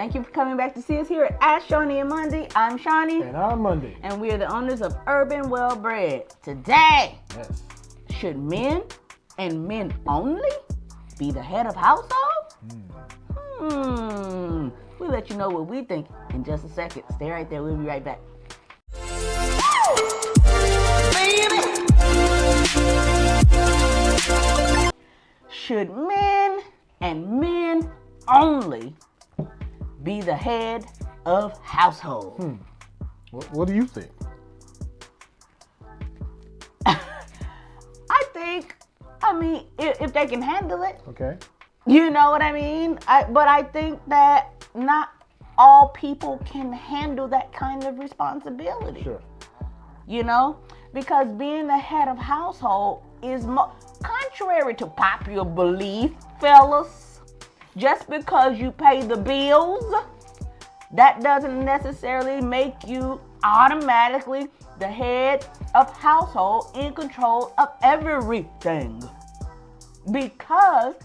Thank you for coming back to see us here at Shauni and Mondi. I'm Shauni. And I'm Mondi. And we are the owners of Urban Well-Bred. Today, Yes. should men and men only be the head of household? We'll let you know what we think in just a second. Stay right there. We'll be right back. Should men and men only be the head of household? What do you think? I mean, if they can handle it. Okay. You know what I mean? But I think that not all people can handle that kind of responsibility. Sure. You know? Because being the head of household is contrary to popular belief, fellas. Just because you pay the bills, that doesn't necessarily make you automatically the head of household in control of everything. Because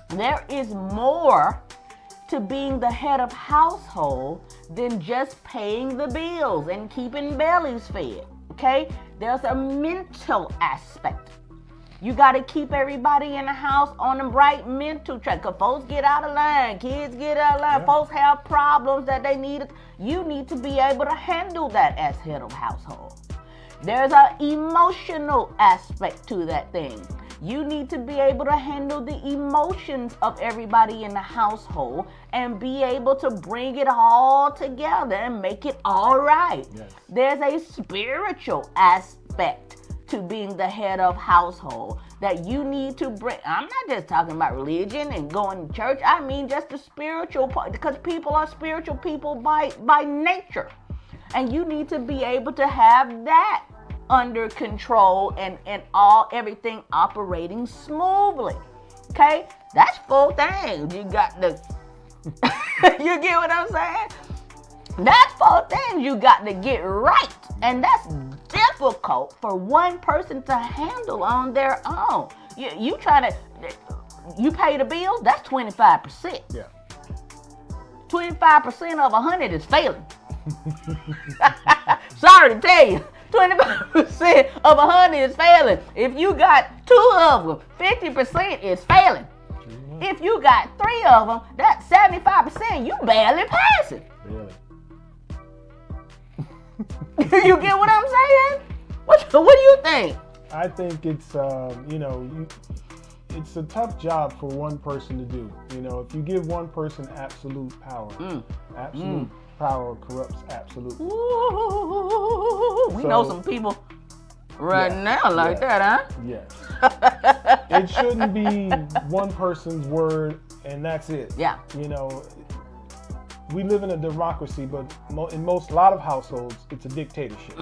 there is more to being the head of household than just paying the bills and keeping bellies fed. Okay? There's a mental aspect. You got to keep everybody in the house on the right mental track. Because folks get out of line. Kids get out of line. Yeah. Folks have problems that they need. You need to be able to handle that as head of household. There's an emotional aspect to that thing. You need to be able to handle the emotions of everybody in the household and be able to bring it all together and make it all right. Yes. There's a spiritual aspect to being the head of household that you need to bring. I'm not just talking about religion and going to church. I mean just the spiritual part, because people are spiritual people by nature. And you need to be able to have that under control and everything operating smoothly. Okay? That's 4 things. You got the you get what I'm saying? That's 4 things you got to get right. And that's difficult for one person to handle on their own. You try to you pay the bills, that's 25%. Yeah. 25% of 100 is failing. Sorry to tell you, 25% of 100 is failing. If you got 2 of them, 50% is failing. If you got 3 of them, that's 75%. You barely passing. Really? You get what I'm saying? What do you think? I think it's it's a tough job for one person to do. You know, if you give one person absolute power, absolute power corrupts absolute. We know some people now like that, huh? Yes. It shouldn't be one person's word and that's it. Yeah. You know, we live in a democracy, but in a lot of households, it's a dictatorship.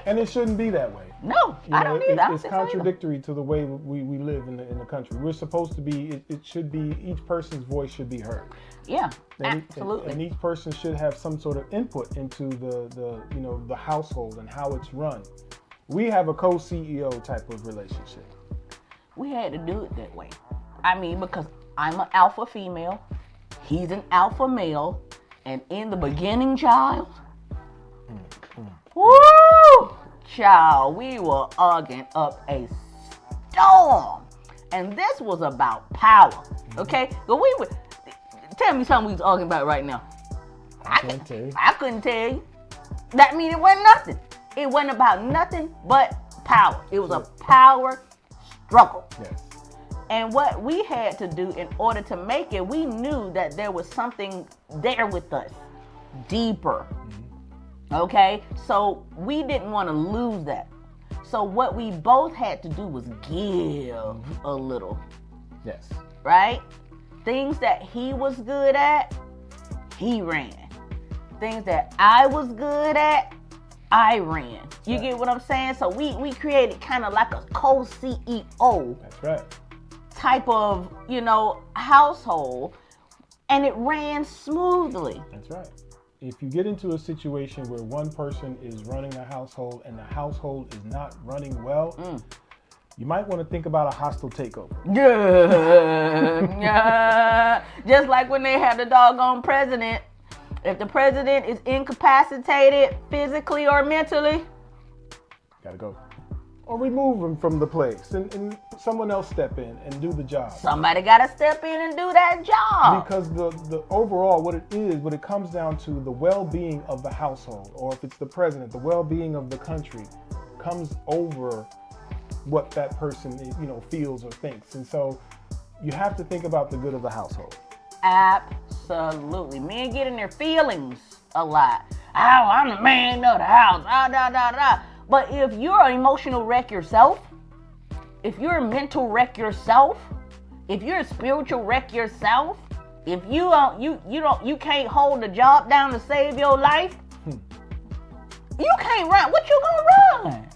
And it shouldn't be that way. No, I don't either. It's contradictory to the way we live in the country. We're supposed to be, it should be, each person's voice should be heard. Yeah, absolutely. And each person should have some sort of input into the household and how it's run. We have a co-CEO type of relationship. We had to do it that way. I mean, because I'm an alpha female, he's an alpha male, and in the beginning, child, woo! Child, we were arguing up a storm. And this was about power. Okay? So tell me something we was arguing about right now. I can't tell you. I couldn't tell you. That means it wasn't nothing. It wasn't about nothing but power. It was a power struggle. Yes. And what we had to do in order to make it, we knew that there was something there with us, deeper. Okay? So we didn't want to lose that. So what we both had to do was give a little. Yes. Right? Things that he was good at, he ran. Things that I was good at, I ran. You get what I'm saying? So we created kind of like a co-CEO. That's right. Type of, household, and it ran smoothly. That's right. If you get into a situation where one person is running the household and the household is not running well, you might want to think about a hostile takeover. Yeah. Just like when they had the doggone president. If the president is incapacitated physically or mentally, gotta go. Or remove him from the place and someone else step in and do the job. Somebody gotta step in and do that job. Because the overall, what it comes down to, the well-being of the household, or if it's the president, the well-being of the country comes over what that person, feels or thinks. And so you have to think about the good of the household. Absolutely. Men get in their feelings a lot. Oh, I'm the man of the house. But if you're an emotional wreck yourself, if you're a mental wreck yourself, if you're a spiritual wreck yourself, if you can't hold the job down to save your life, you can't run. What you gonna run?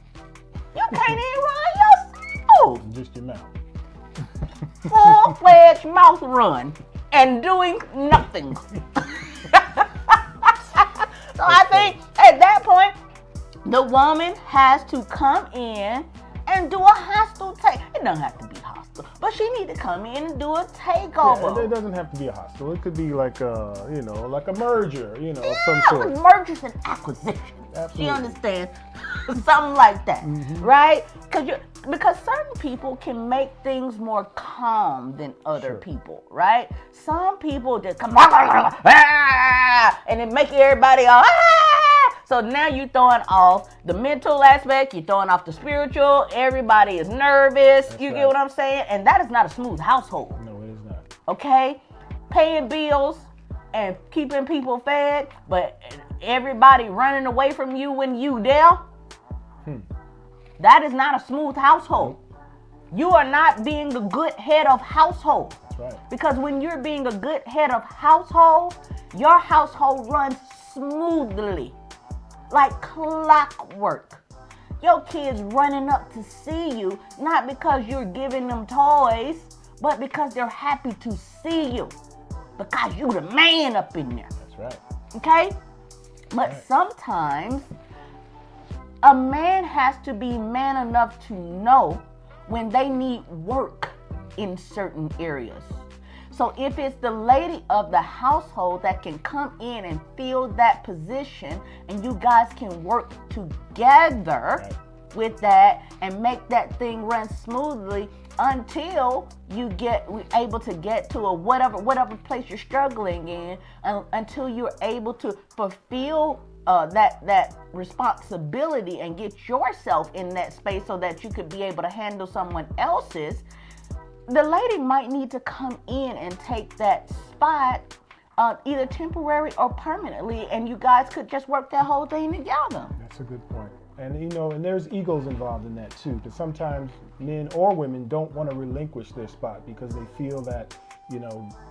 You can't even run yourself. Just your mouth. Full-fledged mouth run and doing nothing. So I think at that point, the woman has to come in and do a hostile take. It doesn't have to be hostile, but she need to come in and do a takeover. Yeah, it doesn't have to be a hostile. It could be like a merger, of some sort. Mergers and acquisitions. Absolutely. You understand? Something like that, right? Because certain people can make things more calm than other people, right? Some people just come and it make everybody all. So now you're throwing off the mental aspect, you're throwing off the spiritual, everybody is nervous. That's get what I'm saying? And that is not a smooth household. No, it is not. Okay? Paying bills and keeping people fed, but everybody running away from you when you there. That is not a smooth household. You are not being a good head of household. That's right. Because when you're being a good head of household, your household runs smoothly. Like clockwork. Your kids running up to see you, not because you're giving them toys, but because they're happy to see you. Because you the man up in there. That's right. Okay? But sometimes a man has to be man enough to know when they need work in certain areas. So if it's the lady of the household that can come in and fill that position, and you guys can work together with that and make that thing run smoothly until you get able to get to a whatever place you're struggling in, until you're able to fulfill that responsibility and get yourself in that space so that you could be able to handle someone else's. The lady might need to come in and take that spot, either temporary or permanently, and you guys could just work that whole thing together. That's a good point. And and there's egos involved in that too, because sometimes men or women don't want to relinquish their spot because they feel that,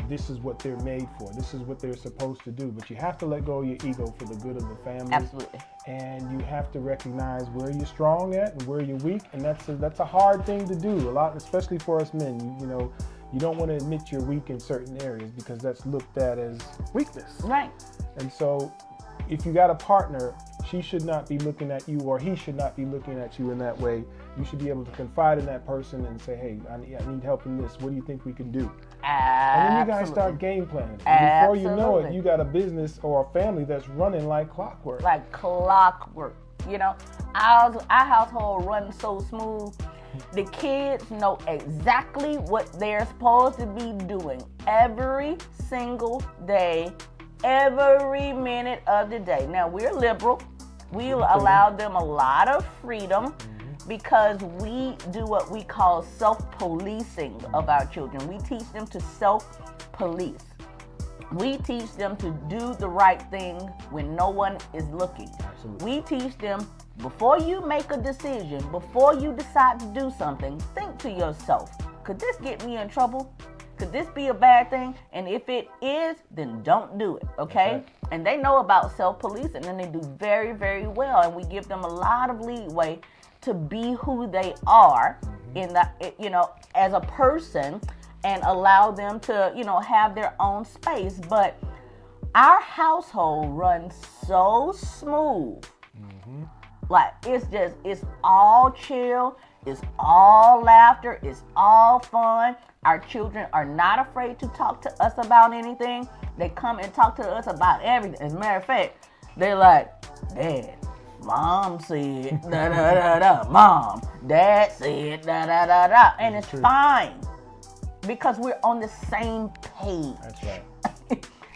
this is what they're made for. This is what they're supposed to do. But you have to let go of your ego for the good of the family. Absolutely. And you have to recognize where you're strong at and where you're weak. And that's a hard thing to do a lot, especially for us men. You don't want to admit you're weak in certain areas because that's looked at as weakness. Right. And so if you got a partner, she should not be looking at you, or he should not be looking at you in that way. You should be able to confide in that person and say, hey, I need help in this. What do you think we can do? Absolutely. And then you guys start game planning. And before you know it, you got a business or a family that's running like clockwork. Like clockwork. Our household runs so smooth. The kids know exactly what they're supposed to be doing every single day, every minute of the day. Now, we're liberal. We allow them a lot of freedom because we do what we call self-policing of our children. We teach them to self-police. We teach them to do the right thing when no one is looking. Absolutely. We teach them, before you make a decision, before you decide to do something, think to yourself, could this get me in trouble? Could this be a bad thing? And if it is, then don't do it, okay? Okay. And they know about self-policing, and they do very, very well. And we give them a lot of leeway to be who they are in the, as a person, and allow them to, have their own space. But our household runs so smooth. Like, it's all chill. It's all laughter. It's all fun. Our children are not afraid to talk to us about anything. They come and talk to us about everything. As a matter of fact, they're like, Dad, Mom said da da da da. Mom, Dad said da da da da. And it's fine because we're on the same page. That's right.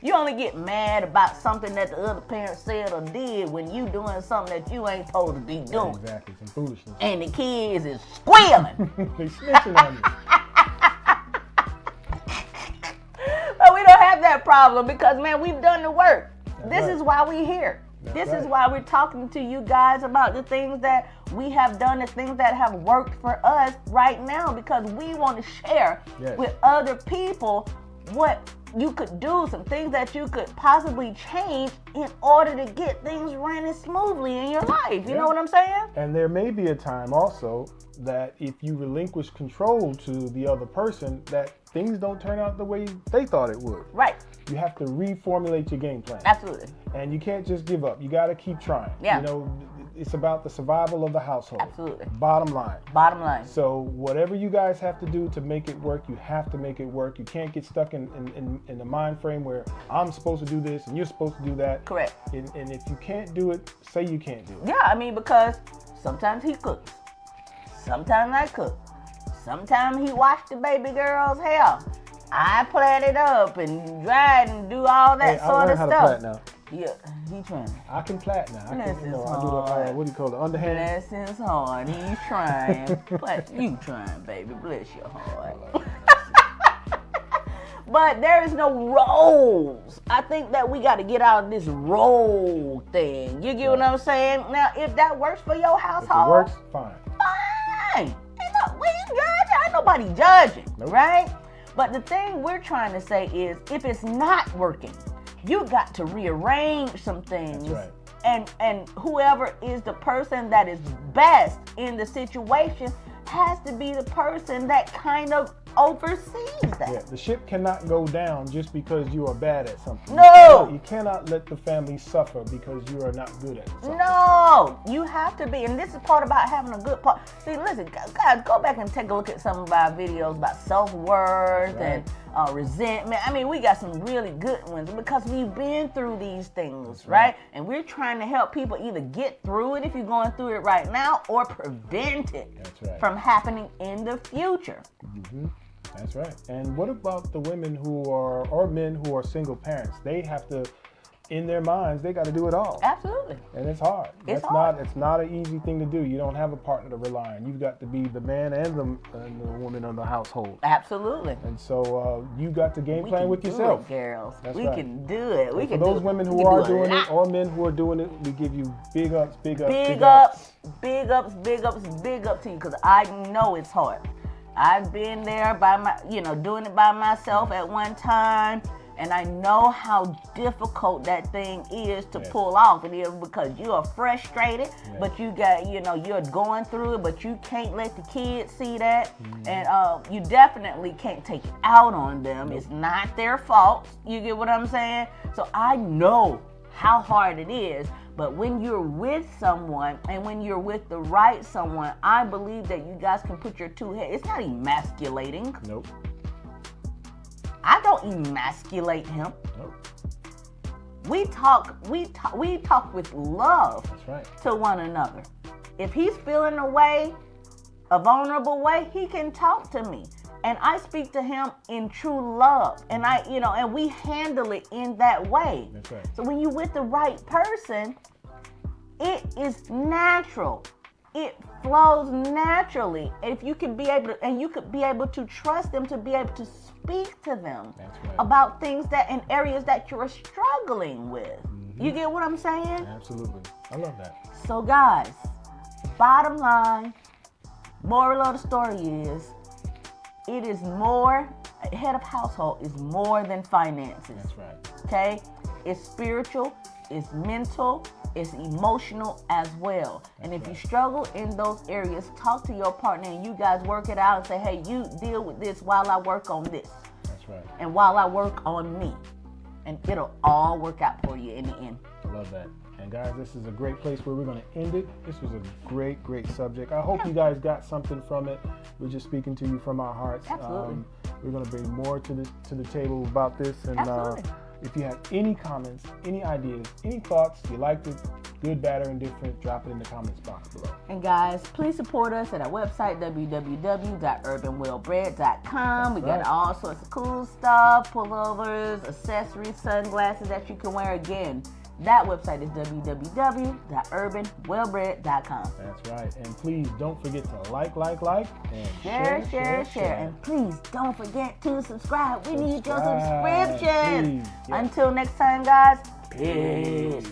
You only get mad about something that the other parent said or did when you doing something that you ain't supposed to be doing. Exactly, some foolishness. And the kids is squealing. They snitching on you. But we don't have that problem because, man, we've done the work. This is why we're here. This is why we're talking to you guys about the things that we have done, the things that have worked for us right now, because we want to share with other people what you could do, some things that you could possibly change in order to get things running smoothly in your life. You know what I'm saying? And there may be a time also that if you relinquish control to the other person, that things don't turn out the way they thought it would. Right. You have to reformulate your game plan. Absolutely. And you can't just give up. You got to keep trying. Yeah. You know, it's about the survival of the household. Absolutely. Bottom line. Bottom line. So whatever you guys have to do to make it work, you have to make it work. You can't get stuck in the mind frame where I'm supposed to do this and you're supposed to do that. Correct. And if you can't do it, say you can't do it. Yeah, I mean, because sometimes he cooks. Sometimes I cook. Sometimes he washed the baby girl's hair. I plait it up and dry it and do all that sort of stuff. I learned how to plait now. Yeah, he trying. I can plait now. I Bless can, his I do the, heart. what do you call it, the underhand? Bless his heart. He's trying. You trying, baby. Bless your heart. But there is no roles. I think that we got to get out of this role thing. You get what I'm saying? Now, if that works for your household, if it works, fine. Fine. We ain't judging. Ain't nobody judging, right? But the thing we're trying to say is, if it's not working, you got to rearrange some things. That's right. And whoever is the person that is best in the situation has to be the person that kind of oversees that. Yeah, the ship cannot go down just because you are bad at something. No! You cannot let the family suffer because you are not good at something. No! You have to be, and this is part about having a good part. See, listen, guys, go back and take a look at some of our videos about self-worth and resentment. I mean, we got some really good ones because we've been through these things, right? And we're trying to help people either get through it if you're going through it right now or prevent it from happening in the future. Mm-hmm. That's right. And what about the women who are, or men who are single parents? They have to, in their minds, they got to do it all. Absolutely. And it's hard. It's not an easy thing to do. You don't have a partner to rely on. You've got to be the man and the woman of the household. Absolutely. And so you got to game plan with yourself. We can do it, girls. That's we right. can do it. We For can those do women it. who are doing it, or men who are doing it, we give you big ups, big ups, big ups, big ups, big ups, big up to you, because I know it's hard. I've been there doing it by myself at one time, and I know how difficult that thing is to pull off. It is because you are frustrated, but you got, you're going through it, but you can't let the kids see that, and you definitely can't take it out on them. It's not their fault. You get what I'm saying? So I know how hard it is. But when you're with someone and when you're with the right someone, I believe that you guys can put your two heads. It's not emasculating. Nope. I don't emasculate him. Nope. We talk with love. That's right. To one another. If he's feeling a vulnerable way, he can talk to me. And I speak to him in true love. And and we handle it in that way. That's right. So when you're with the right person, it is natural. It flows naturally. If you can be able to, and you could be able to trust them to be able to speak to them about things in areas that you're struggling with. Mm-hmm. You get what I'm saying? Absolutely. I love that. So guys, bottom line, moral of the story is, it is more, head of household is more than finances. That's right. Okay? It's spiritual, it's mental, it's emotional as well. And if you struggle in those areas, talk to your partner and you guys work it out and say, hey, you deal with this while I work on this. That's right. And while I work on me. And it'll all work out for you in the end. I love that. And guys, this is a great place where we're going to end it. This was a great subject. I hope you guys got something from it. We're just speaking to you from our hearts. Absolutely. We're going to bring more to the table about this. And if you have any comments, any ideas, any thoughts, you liked it, good, bad, or indifferent, drop it in the comments box below. And guys, please support us at our website, www.urbanwellbred.com. We got all sorts of cool stuff, pullovers, accessories, sunglasses that you can wear. Again, that website is www.urbanwellbred.com. That's right. And please don't forget to like, and share. And please don't forget to subscribe. We need your subscription. Please. Yes. Until next time, guys. Peace.